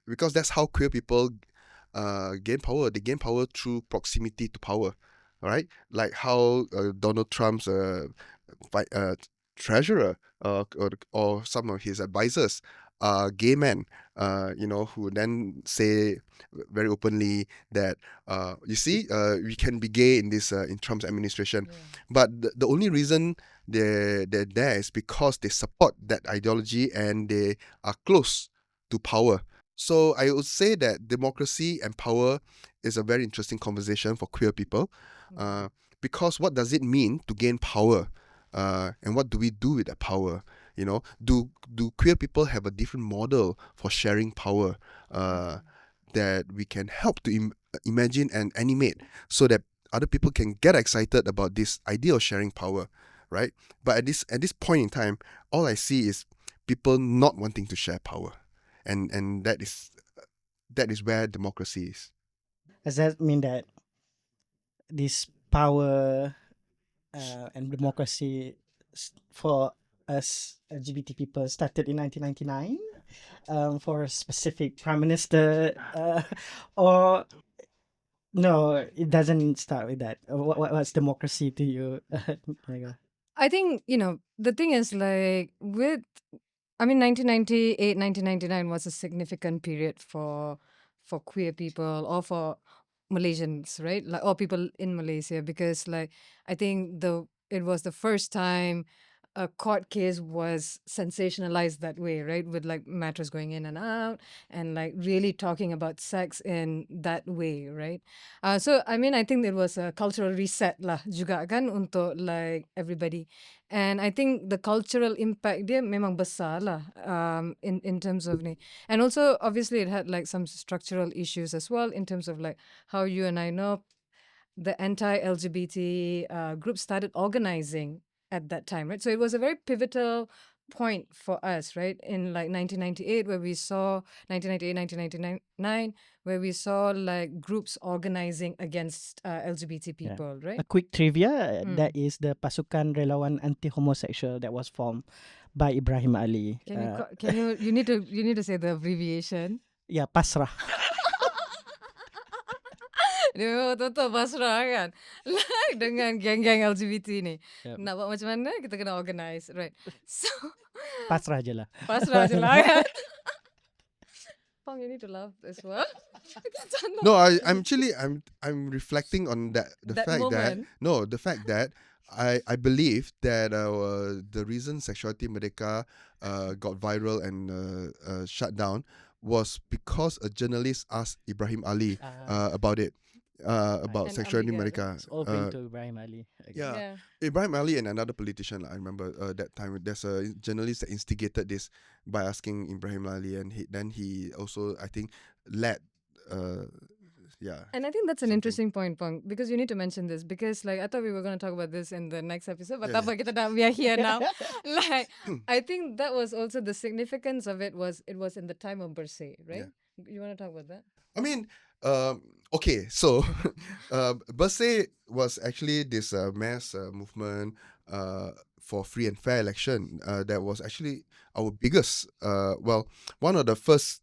Because that's how queer people gain power. They gain power through proximity to power, right? Like how Donald Trump's treasurer or some of his advisors are gay men, who then say very openly that we can be gay in this in Trump's administration. But the only reason they're there is because they support that ideology and they are close to power. So I would say that democracy and power is a very interesting conversation for queer people, because what does it mean to gain power? And what do we do with that power? You know, do queer people have a different model for sharing power that we can help to imagine and animate so that other people can get excited about this idea of sharing power, right? But at this point in time, all I see is people not wanting to share power, and that is where democracy is. Does that mean that this power and democracy for us LGBT people started in 1999 for a specific prime minister, or no, it doesn't start with that. What's democracy to you? Thilaga? I think, the thing is like I mean, 1998, 1999 was a significant period for queer people or for Malaysians, right? Like, or people in Malaysia, because like I think it was the first time a court case was sensationalized that way, right? With like matters going in and out and like really talking about sex in that way, right? So I mean, I think it was a cultural reset lah juga kan untuk like everybody. And I think the cultural impact dia memang besar lah in terms of ni. And also obviously it had like some structural issues as well in terms of like how you and I know the anti-LGBT groups started organizing at that time, right? So it was a very pivotal point for us, right? In like 1998, where we saw 1998, 1999, where we saw like groups organizing against LGBT Yeah. people, A right? quick trivia, Mm. that is the Pasukan Relawan Anti-Homosexual that was formed by Ibrahim Ali. Can you need to say the abbreviation? Yeah, Pasrah. Dia memang betul-betul pasrah kan. Like dengan geng-geng LGBT ni. Yep. Nak buat macam mana, kita kena organize, right? So, Pasrah je lah. pasrah je lah kan. Fong, you need to laugh as well. No, I'm reflecting on the That fact moment. that I believe that the reason Sexuality Merdeka got viral and shut down was because a journalist asked Ibrahim Ali about it, about And Sexuality Ambika. Merdeka. It's all been to Ibrahim Ali. Okay. Yeah. Ibrahim Ali and another politician, I remember that time. There's a journalist that instigated this by asking Ibrahim Ali, and he also, I think, led. Yeah. And I think that's an something. interesting point, Pong, because you need to mention this, because like I thought we were going to talk about this in the next episode, but Yeah. we are here now. Like I think that was also the significance of it was in the time of Bersih, right? You want to talk about that? I mean, okay, so Bersih was actually this mass movement for free and fair election that was actually our biggest, one of the first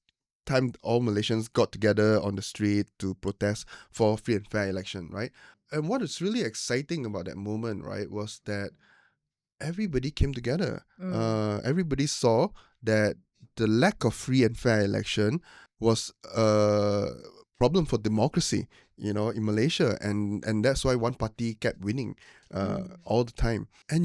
time all Malaysians got together on the street to protest for free and fair election, right? And what is really exciting about that moment, right, was that everybody came together. Everybody saw that the lack of free and fair election was a problem for democracy, in Malaysia, and that's why one party kept winning all the time. And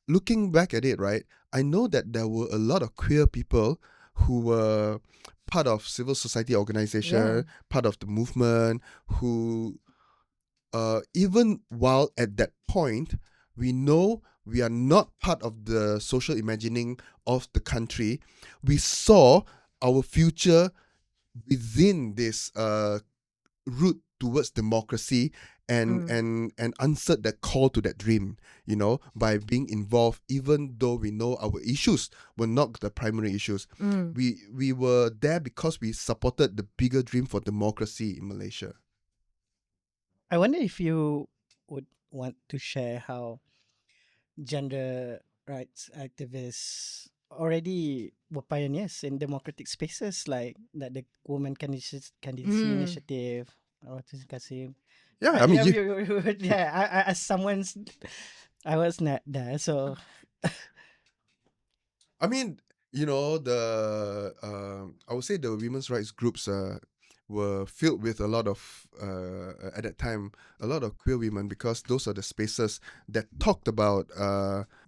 looking back at it, right, I know that there were a lot of queer people who were part of civil society organization, part of the movement, who even while at that point we know we are not part of the social imagining of the country, we saw our future within this route towards democracy and answered that call to that dream, by being involved, even though we know our issues were not the primary issues. We were there because we supported the bigger dream for democracy in Malaysia. I wonder if you would want to share how gender rights activists already were pioneers in democratic spaces, like that the Women Candidacy Initiative. Or what is it? Yeah, I mean, as someone's, I was not there, so I mean, I would say the women's rights groups were filled with a lot of at that time a lot of queer women, because those are the spaces that talked about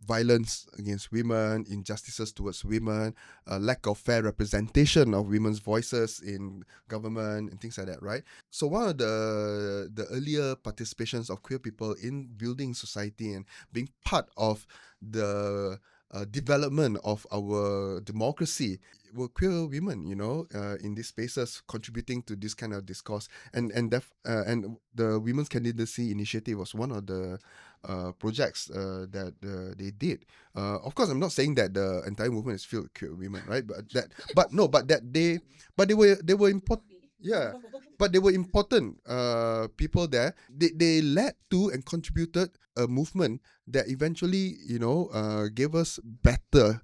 violence against women, injustices towards women, lack of fair representation of women's voices in government and things like that, right? So one of the earlier participations of queer people in building society and being part of the development of our democracy were queer women, in these spaces, contributing to this kind of discourse. And the Women's Candidacy Initiative was one of the projects that they did. Of course, I'm not saying that the entire movement is filled with queer women, right? But they were important. Yeah, but they were important people there. They led to and contributed a movement that eventually, gave us better,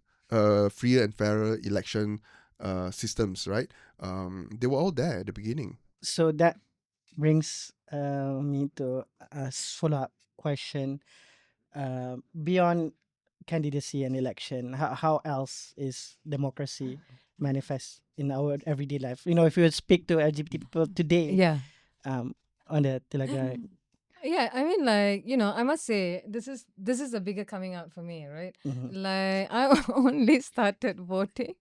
freer and fairer election systems, right? They were all there at the beginning. So that brings me to a follow-up question. Beyond candidacy and election, how else is democracy manifest in our everyday life? If you would speak to LGBT people today, Yeah. on the Thilaga. Yeah, I mean, I must say this is a bigger coming out for me, right? Mhm. Like I only started voting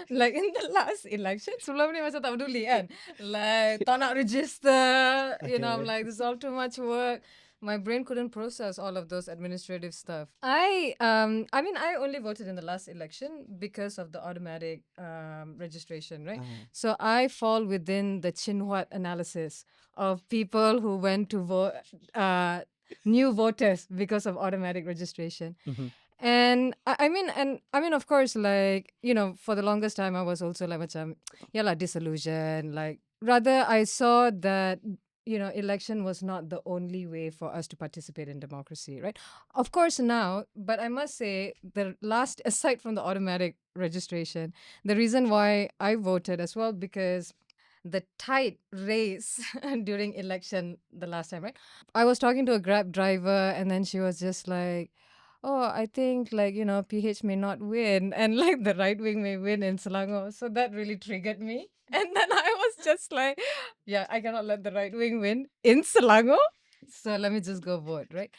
like in the last election. Sebelum ni macam tak peduli kan. Like tak nak register, I'm Okay. like, this is all too much work. My brain couldn't process all of those administrative stuff. I mean, I only voted in the last election because of the automatic registration, right? So I fall within the Chinhuat analysis of people who went to vote, new voters because of automatic registration. Mhm. And I mean, of course, like, for the longest time, I was also like, macam, yeah, like disillusioned. Like, rather, I saw that, election was not the only way for us to participate in democracy, right? Of course, now, but I must say, aside from the automatic registration, the reason why I voted as well, because the tight race during election the last time, right? I was talking to a Grab driver, and then she was just like, oh, I think, like, PH may not win, and like the right wing may win in Selangor. So that really triggered me. And then I was just like, yeah, I cannot let the right wing win in Selangor. So let me just go vote, right?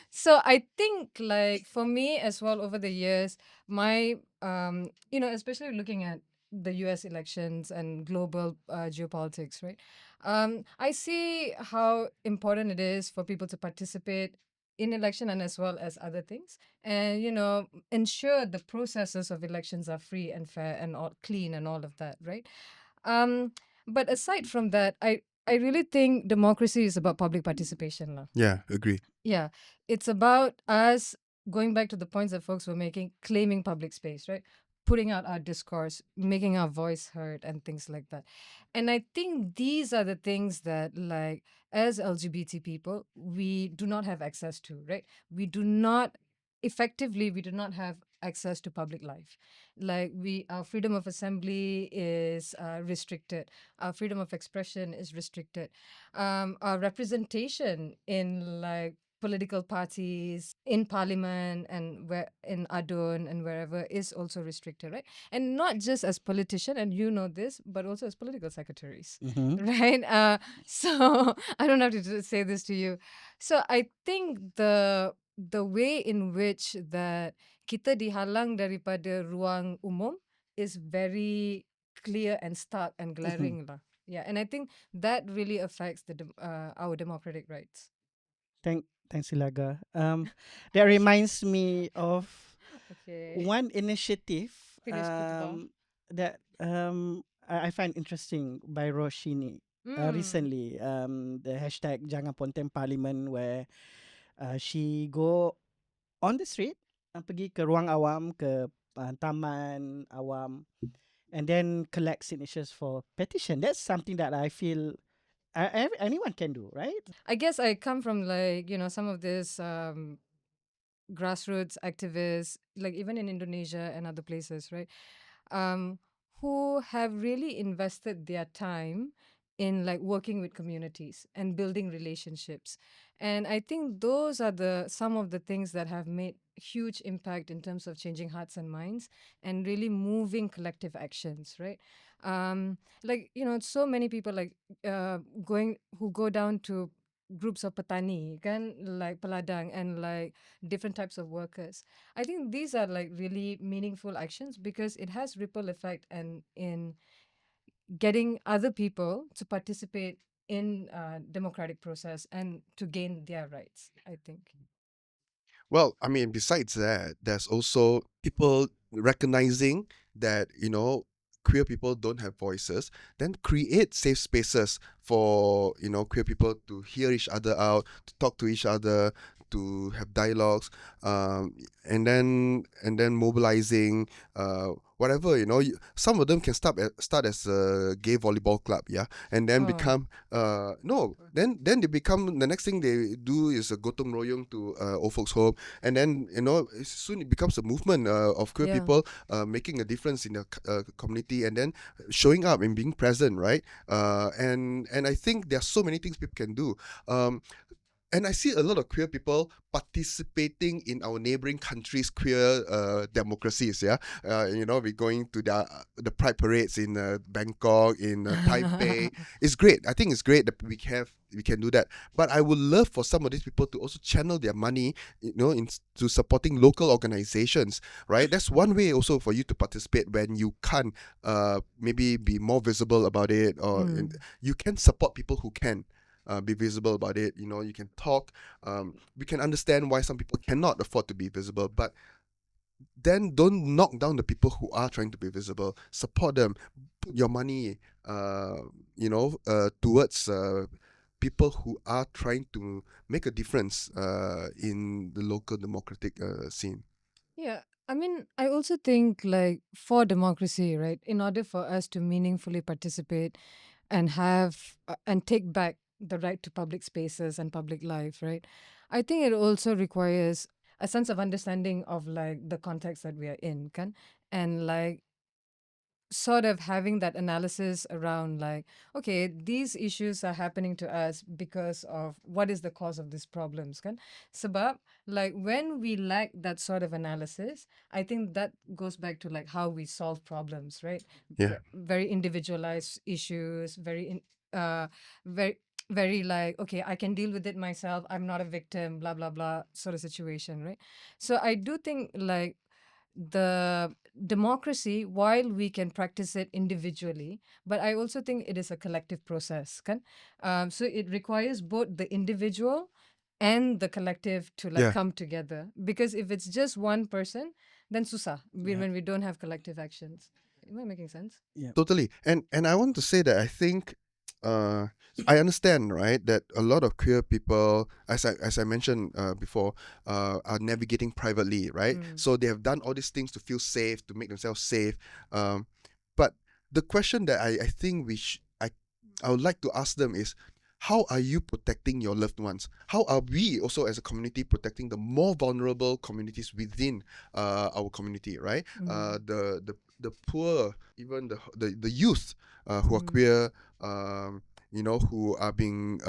So I think, like, for me as well, over the years, my, especially looking at the US elections and global geopolitics, right? I see how important it is for people to participate in election and as well as other things, and ensure the processes of elections are free and fair and all clean and all of that, right? um but aside from that, I really think democracy is about public participation lah. Yeah, agree. Yeah, it's about us going back to the points that folks were making, claiming public space, right? Putting out our discourse, making our voice heard, and things like that. And I think these are the things that, like, as LGBT people, we do not have access to, right? We do not, effectively, we do not have access to public life. Like, our freedom of assembly is restricted, our freedom of expression is restricted, our representation in, like, political parties in parliament and where in Adun and wherever is also restricted, right? And not just as politician, and this, but also as political secretaries, Mhm. right? So I don't have to say this to you. So I think the way in which that kita dihalang daripada ruang umum is very clear and stark and glaring lah. Yeah, and I think that really affects our democratic rights. Thanks, Ilaga. That reminds me of Okay. one initiative Finish khutbah. that I find interesting by Roshini recently. The hashtag Jangan Ponteng Parliament, where she go on the street, pergi ke ruang awam, ke taman awam, and then collect signatures for petition. That's something that I feel anyone can do, right? I guess I come from, like, some of this grassroots activists, like even in Indonesia and other places, right? Who have really invested their time in, like, working with communities and building relationships. And I think those are some of the things that have made huge impact in terms of changing hearts and minds and really moving collective actions, right? Like, so many people like who go down to groups of petani, kan, like peladang and like different types of workers. I think these are like really meaningful actions because it has ripple effect and in getting other people to participate in democratic process and to gain their rights, I think. Well, I mean, besides that, there's also people recognizing that, queer people don't have voices, then create safe spaces for, queer people to hear each other out, to talk to each other, to have dialogues, and then mobilizing, whatever, some of them can start as a gay volleyball club, yeah, and then Oh. become no, then they become, the next thing they do is a gotong royong to old folks home, and then soon it becomes a movement of queer Yeah. people making a difference in the community, and then showing up and being present, right? And I think there are so many things people can do. And I see a lot of queer people participating in our neighboring countries' queer democracies. Yeah, we're going to the pride parades in Bangkok, in Taipei. It's great. I think it's great that we can do that. But I would love for some of these people to also channel their money, into supporting local organizations. Right. That's one way also for you to participate when you can't maybe be more visible about it, or you can support people who can. Be visible about it. You can talk. We can understand why some people cannot afford to be visible, but then don't knock down the people who are trying to be visible. Support them. Put your money, towards people who are trying to make a difference in the local democratic scene. Yeah, I mean, I also think like for democracy, right, in order for us to meaningfully participate and have and take back the right to public spaces and public life, right, I think it also requires a sense of understanding of like the context that we are in, kan? And like sort of having that analysis around like, okay, these issues are happening to us because of what is the cause of these problems, kan? Sebab like when we lack that sort of analysis, I think that goes back to like how we solve problems, right? Yeah. Very individualized issues, very very like, okay, I can deal with it myself, I'm not a victim, blah blah blah sort of situation, right? So I do think like the democracy, while we can practice it individually, but I also think it is a collective process, kan? So it requires both the individual and the collective to like Yeah. come together, because if it's just one person, then susah Yeah. when we don't have collective actions. Am I making sense? Totally. And I want to say that I think I understand, right, that a lot of queer people, as I mentioned before, are navigating privately, right? So they have done all these things to feel safe, to make themselves safe. But the question that I think I would like to ask them is, how are you protecting your loved ones? How are we also as a community protecting the more vulnerable communities within our community, right? The poor, even the youth who are queer, who are being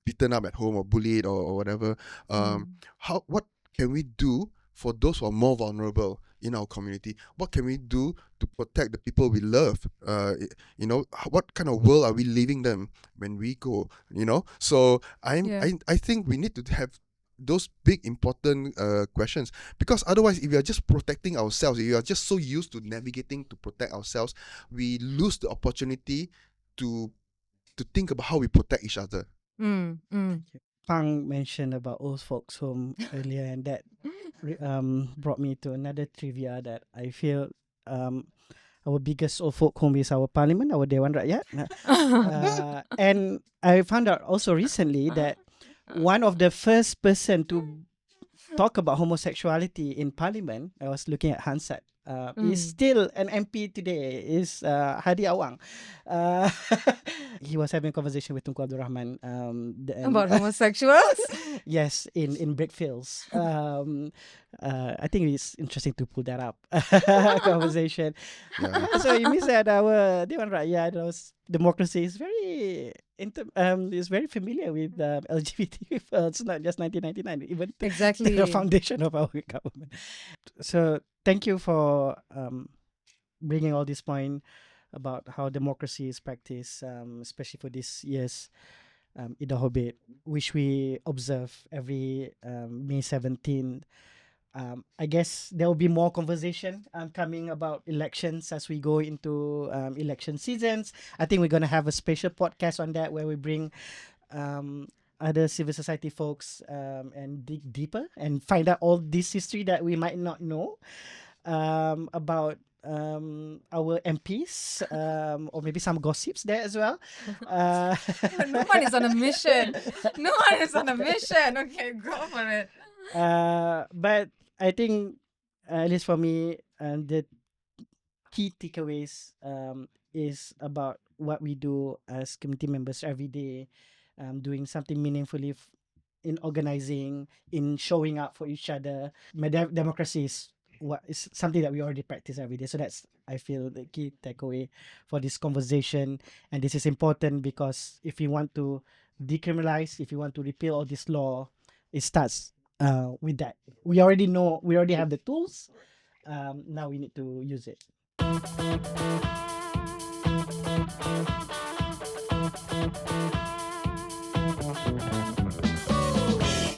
beaten up at home or bullied or whatever. What can we do for those who are more vulnerable in our community? What can we do to protect the people we love? What kind of world are we leaving them when we go? So I think we need to have those big important questions, because otherwise, if we are just protecting ourselves, if we are just so used to navigating to protect ourselves, we lose the opportunity to think about how we protect each other. Pang mentioned about old folks home earlier, and that brought me to another trivia that I feel our biggest old folk home is our parliament, our Dewan Rakyat. And I found out also recently that one of the first person to talk about homosexuality in parliament, I was looking at Hansat, is still an MP today, is Hadi Awang. He was having a conversation with Tunku Abdul Rahman. About homosexuals? Yes, in Brickfields. I think it's interesting to pull that up conversation. Yeah. So it means that our Dewan Rakyat, democracy is very is very familiar with LGBT. Well, it's not just 1999, even the Exactly. foundation of our government. So thank you for bringing all this point about how democracy is practiced, especially for this year's IDAHOBIT, which we observe every May 17th. I guess there will be more conversation coming about elections as we go into election seasons. I think we're going to have a special podcast on that where we bring other civil society folks and dig deeper and find out all this history that we might not know about our MPs or maybe some gossips there as well. No one is on a mission. No one is on a mission. Okay, go for it. But I think, at least for me, the key takeaways is about what we do as community members every day, doing something meaningfully in organizing, in showing up for each other. Democracy is what is something that we already practice every day. So that's, I feel, the key takeaway for this conversation. And this is important because if we want to decriminalize, if we want to repeal all this law, it starts with that. We already know, we already have the tools. Now we need to use it.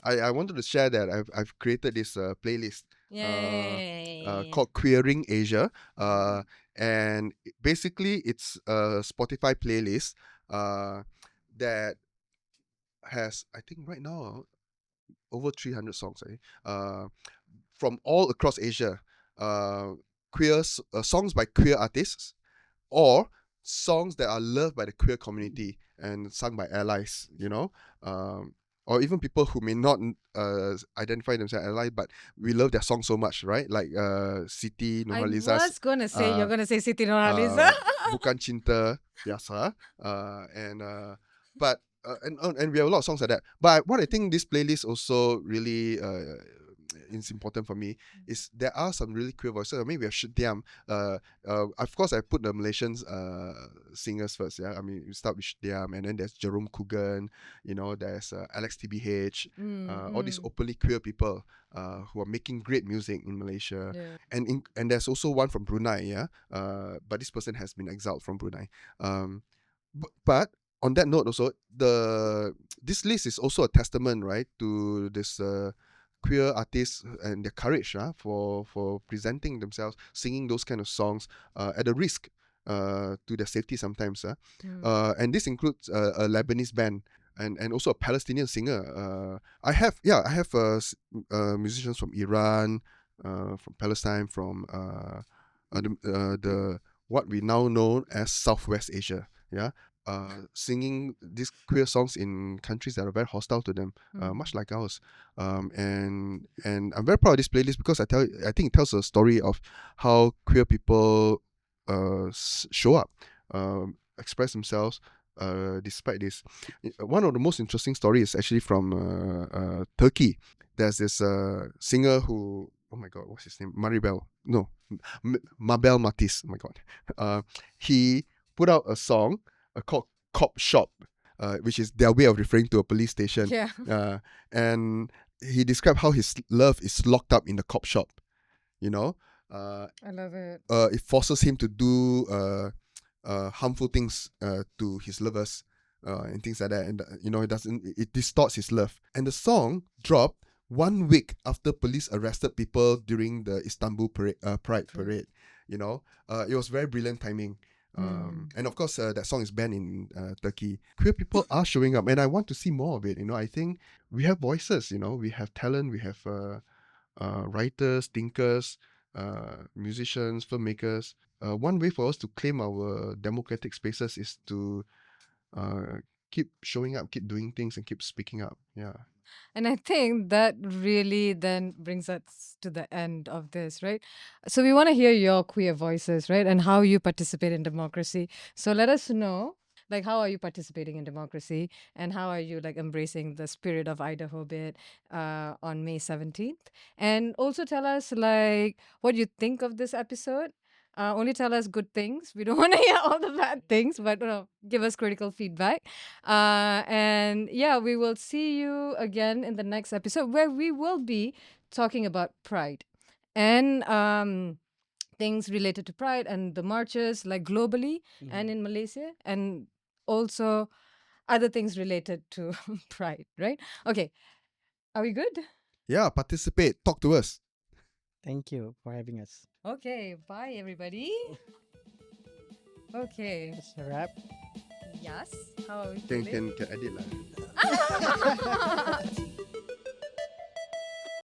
I wanted to share that I've created this playlist Yay. called Queering Asia, and basically it's a Spotify playlist that has, I think right now, over 300 songs from all across Asia, songs by queer artists or songs that are loved by the queer community and sung by allies, or even people who may not identify themselves as allies, but we love their song so much, right? Like Siti I Nurhaliza's was gonna say you're uh, gonna say Siti Nurhaliza. Bukan Cinta Biasa, and we have a lot of songs like that. But what I think this playlist also really is important for me is there are some really queer voices. I mean, we have Shutiam. Of course, I put the Malaysian singers first. Yeah, I mean, we start with Shutiam, and then there's Jerome Coogan. There's Alex TBH. All these openly queer people who are making great music in Malaysia. Yeah. And there's also one from Brunei. Yeah, but this person has been exiled from Brunei. But on that note, also this list is also a testament, right, to this queer artists and their courage for presenting themselves, singing those kind of songs at a risk to their safety sometimes. And this includes a Lebanese band and also a Palestinian singer. I have musicians from Iran, from Palestine, from the what we now know as Southwest Asia. Yeah. Singing these queer songs in countries that are very hostile to them, much like ours, and I'm very proud of this playlist because I think it tells a story of how queer people show up, express themselves despite this. One of the most interesting stories is actually from Turkey. There's this singer who, oh my god, what's his name? Mabel Matiz. Oh my god, he put out a song called Cop Shop, which is their way of referring to a police station. Yeah. And he described how his love is locked up in the cop shop. I love it. It forces him to do harmful things to his lovers and things like that. And it distorts his love. And the song dropped 1 week after police arrested people during the Istanbul Pride Parade. It was very brilliant timing. And of course, that song is banned in Turkey. Queer people are showing up, and I want to see more of it. I think we have voices. We have talent. We have writers, thinkers, musicians, filmmakers. One way for us to claim our democratic spaces is to keep showing up, keep doing things, and keep speaking up. Yeah. And I think that really then brings us to the end of this, right? So we want to hear your queer voices, right? And how you participate in democracy. So let us know, like, how are you participating in democracy and how are you like embracing the spirit of IDAHOBIT on May 17th? And also tell us like what you think of this episode. Only tell us good things. We don't want to hear all the bad things, but give us critical feedback. And yeah, we will see you again in the next episode where we will be talking about pride and things related to pride and the marches, like globally and in Malaysia, and also other things related to pride, right? Okay. Are we good? Yeah, participate. Talk to us. Thank you for having us. Okay. Bye, everybody. Okay. That's a wrap. Yes. How are we Can feeling? edit lah.